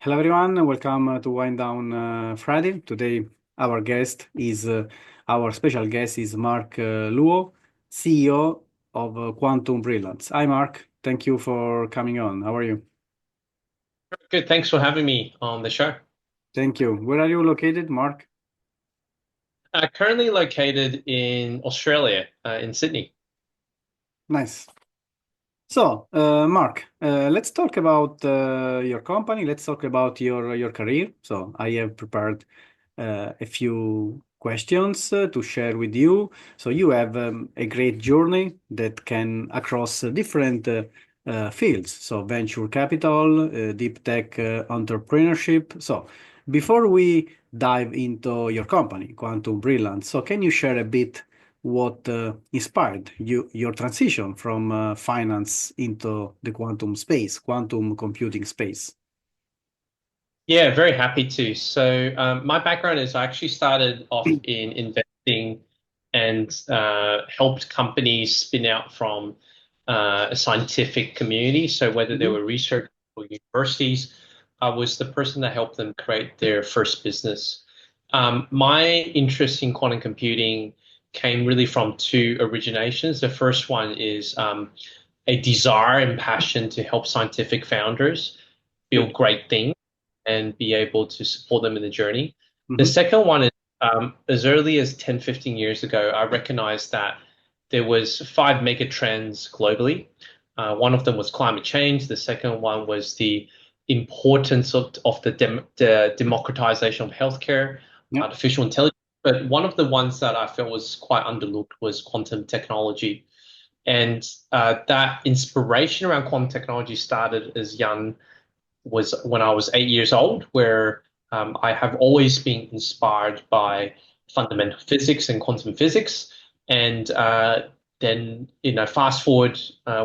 Hello, everyone, and welcome to Wind Down Friday. Today, our guest is our special guest is Mark Luo, CEO of Quantum Brilliance. Hi, Mark. Thank you for coming on. How are you? Good. Thanks for having me on the show. Thank you. Where are you located, Mark? Currently located in Australia, in Sydney. Nice. So, Mark, let's talk about your company. Let's talk about your career. So, I have prepared a few questions to share with you. So, you have a great journey that can across different fields. So, venture capital, deep tech entrepreneurship. So, before we dive into your company, Quantum Brilliance, so can you share a bit what inspired your transition from finance into the quantum space, quantum computing space? Yeah, very happy to. So, my background is I actually started off in investing and helped companies spin out from a scientific community. So, whether they Mhm. were research or universities, I was the person that helped them create their first business. My interest in quantum computing came really from two originations. The first one is a desire and passion to help scientific founders build Good. great things and be able to support them in the journey. The Hmm. second one is as early as 10, 15 years ago, I recognized that there was five mega trends globally. One of them was climate change. The second one was the importance of the democratization of healthcare, Yeah. artificial intelligence. But one of the ones that I felt was quite underlooked was quantum technology. And that inspiration around quantum technology started as young was when I was 8 years old, where I have always been inspired by fundamental physics and quantum physics. And then, fast forward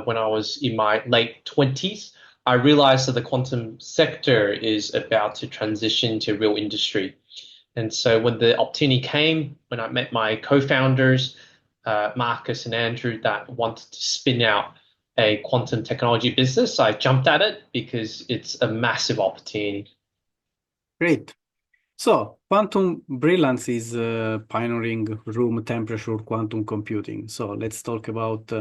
when I was in my late 20s, I realized that the quantum sector is about to transition to real industry. And so when the opportunity came, when I met my co-founders, Marcus and Andrew, that wanted to spin out a quantum technology business, I jumped at it because it's a massive opportunity. Great. So, Quantum Brilliance is pioneering room temperature quantum computing. So, let's talk about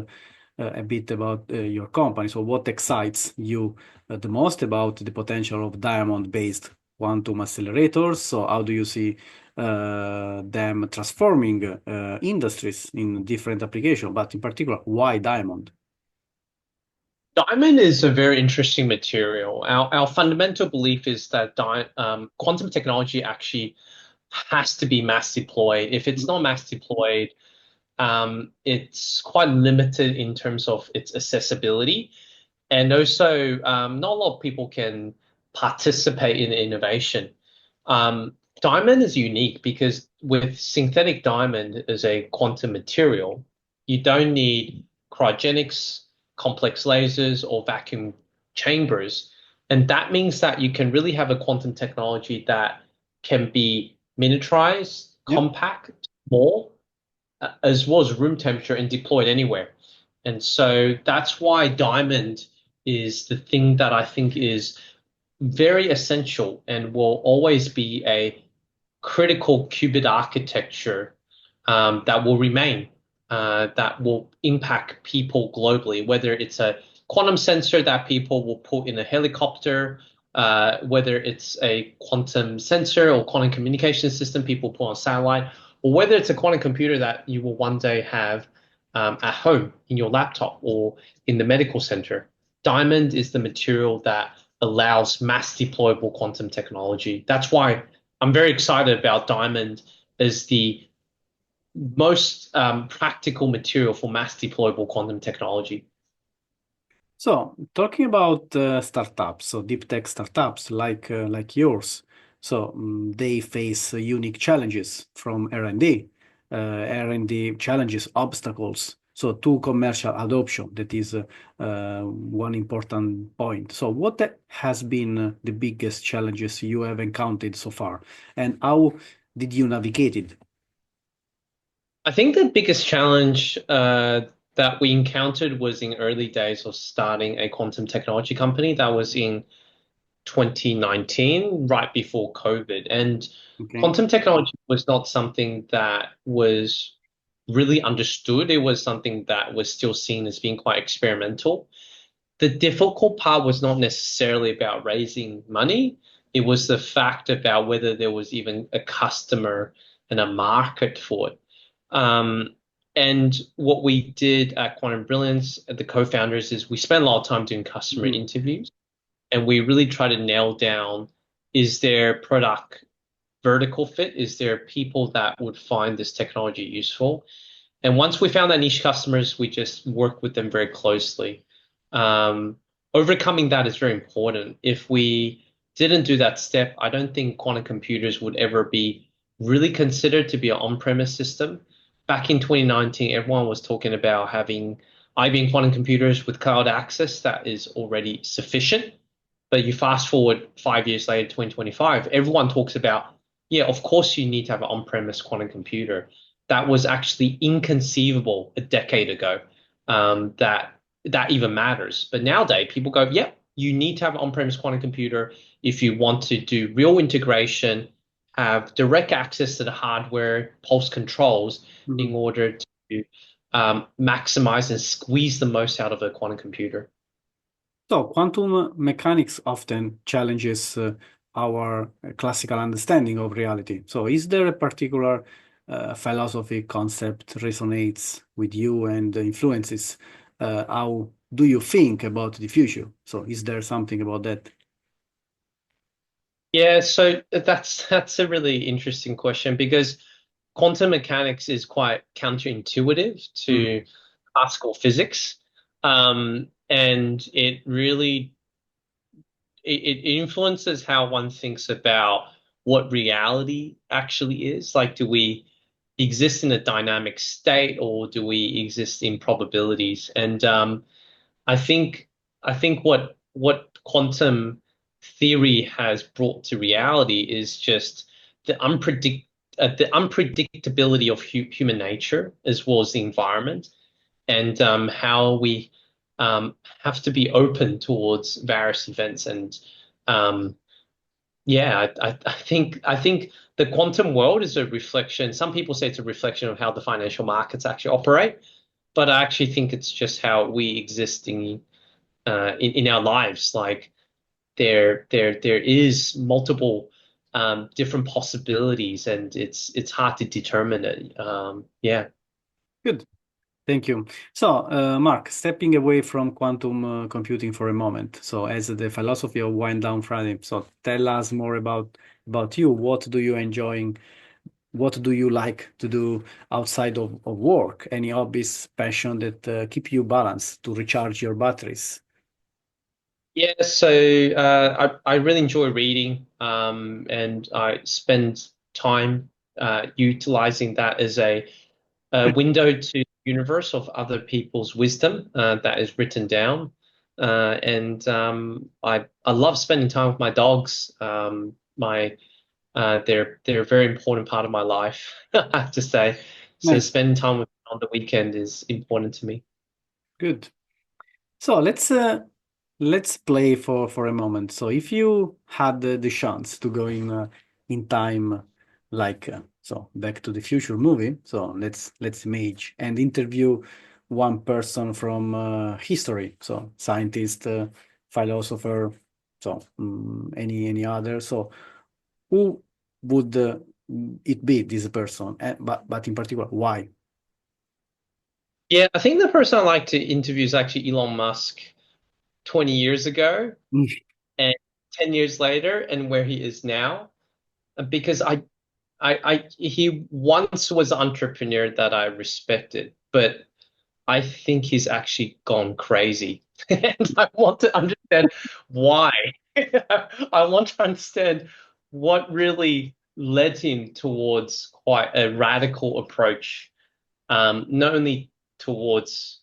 a bit about your company. So, what excites you the most about the potential of diamond-based quantum accelerators? So, how do you see them transforming industries in different applications? But in particular, why diamond? Diamond is a very interesting material. Our fundamental belief is that quantum technology actually has to be mass deployed. If it's not mass deployed, it's quite limited in terms of its accessibility. And also, not a lot of people can participate in innovation. Diamond is unique because with synthetic diamond as a quantum material, you don't need cryogenics, complex lasers, or vacuum chambers. And that means that you can really have a quantum technology that can be miniaturized, Yeah. compact, small, as well as room temperature and deployed anywhere. And so that's why diamond is the thing that I think is very essential and will always be a critical qubit architecture that will remain, that will impact people globally, whether it's a quantum sensor that people will put in a helicopter, whether it's a quantum sensor or quantum communication system people put on a satellite, or whether it's a quantum computer that you will one day have at home in your laptop or in the medical center. Diamond is the material that allows mass deployable quantum technology. That's why I'm very excited about diamond as the most practical material for mass deployable quantum technology. So, talking about startups, so deep tech startups like yours, so they face unique challenges from R&D, R&D challenges, obstacles. So, to commercial adoption, that is one important point. So, what has been the biggest challenges you have encountered so far, and how did you navigate it? I think the biggest challenge that we encountered was in early days of starting a quantum technology company. That was in 2019, right before COVID. And Okay. quantum technology was not something that was really understood. It was something that was still seen as being quite experimental. The difficult part was not necessarily about raising money. It was the fact about whether there was even a customer and a market for it. Um, and what we did at Quantum Brilliance, the co-founders, is we spent a lot of time doing customer Mhm. interviews, and we really try to nail down, is there product vertical fit? Is there people that would find this technology useful? And once we found that niche customers, we just work with them very closely. Um, Overcoming that is very important. If we didn't do that step, I don't think quantum computers would ever be really considered to be an on-premise system. Back in 2019, everyone was talking about having IBM quantum computers with cloud access that is already sufficient. But you fast forward 5 years later, 2025, everyone talks about, yeah, of course you need to have an on-premise quantum computer. That was actually inconceivable a decade ago, that even matters. But nowadays, people go, yep, you need to have an on-premise quantum computer if you want to do real integration, have direct access to the hardware, pulse controls in Mhm. order to maximize and squeeze the most out of a quantum computer. So, quantum mechanics often challenges our classical understanding of reality. So, is there a particular philosophy concept resonates with you and influences how do you think about the future? So, is there something about that? Yeah, so that's a really interesting question because quantum mechanics is quite counterintuitive Mm, to classical physics. And it really it influences how one thinks about what reality actually is. Like, do we exist in a dynamic state or do we exist in probabilities? And I think I think what quantum theory has brought to reality is just the unpredictability of human nature as well as the environment, and how we have to be open towards various events. And um, yeah, I think the quantum world is a reflection. Some people say it's a reflection of how the financial markets actually operate, but I actually think it's just how we exist in our lives. Like, there is multiple different possibilities, and it's hard to determine it. Yeah. good. Thank you. So, Mark, stepping away from quantum computing for a moment. So, as the philosophy of wind down Friday, so tell us more about you. What do you enjoy? What do you like to do outside of work? Any hobbies, passion that keep you balanced to recharge your batteries? Yeah, so I really enjoy reading, and I spend time utilizing that as a window to the universe of other people's wisdom that is written down. And I love spending time with my dogs. My they're a very important part of my life, I have to say. So Nice. spending time with them on the weekend is important to me. Good. So let's play for a moment. So if you had the chance to go in time, like so Back to the Future movie. So let's image and interview one person from history. So scientist, philosopher, so any other. So who would it be this person? But in particular, why? Yeah, I think the person I like to interview is actually Elon Musk 20 years ago and 10 years later and where he is now. Because he once was an entrepreneur that I respected, but I think he's actually gone crazy. And I want to understand why. I want to understand what really led him towards quite a radical approach, not only towards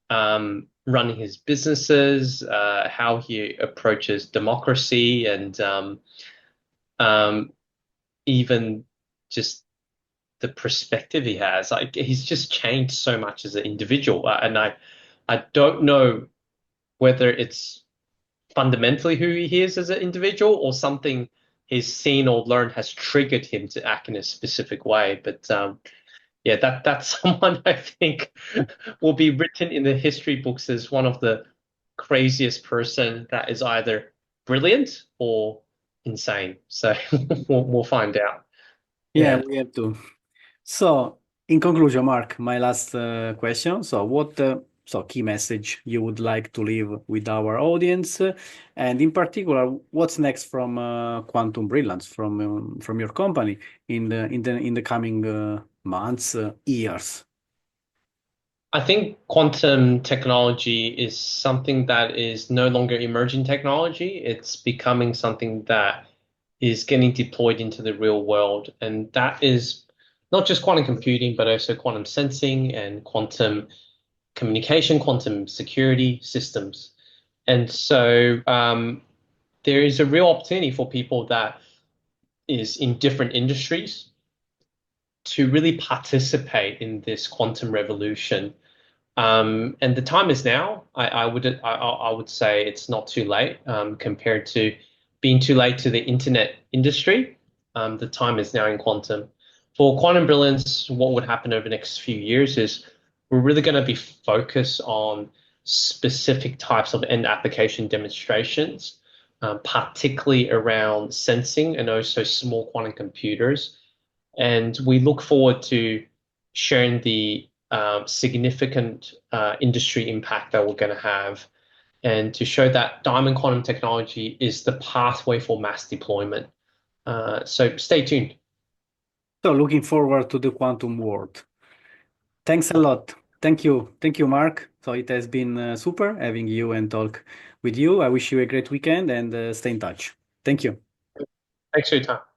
running his businesses, how he approaches democracy, and um, even just the perspective he has. Like, he's just changed so much as an individual, and I don't know whether it's fundamentally who he is as an individual, or something he's seen or learned has triggered him to act in a specific way. But yeah, that's someone I think will be written in the history books as one of the craziest person that is either brilliant or insane. So we'll find out. Yeah, Yeah. we have to. So, in conclusion, Mark, my last question. So, what key message you would like to leave with our audience, and in particular, what's next from Quantum Brilliance, from your company in the coming months, years? I think quantum technology is something that is no longer emerging technology. It's becoming something that is getting deployed into the real world. And that is not just quantum computing, but also quantum sensing and quantum communication, quantum security systems. And so there is a real opportunity for people that is in different industries to really participate in this quantum revolution. And the time is now. I would say it's not too late compared to being too late to the internet industry. The time is now in quantum. For quantum brilliance, what would happen over the next few years is we're really going to be focused on specific types of end application demonstrations, particularly around sensing and also small quantum computers. And we look forward to sharing the significant industry impact that we're going to have, and to show that diamond quantum technology is the pathway for mass deployment. So stay tuned. So, looking forward to the quantum world. Thanks a lot. Thank you, Mark. So it has been super having you and talk with you. I wish you a great weekend and stay in touch. Thank you. Thanks for your time.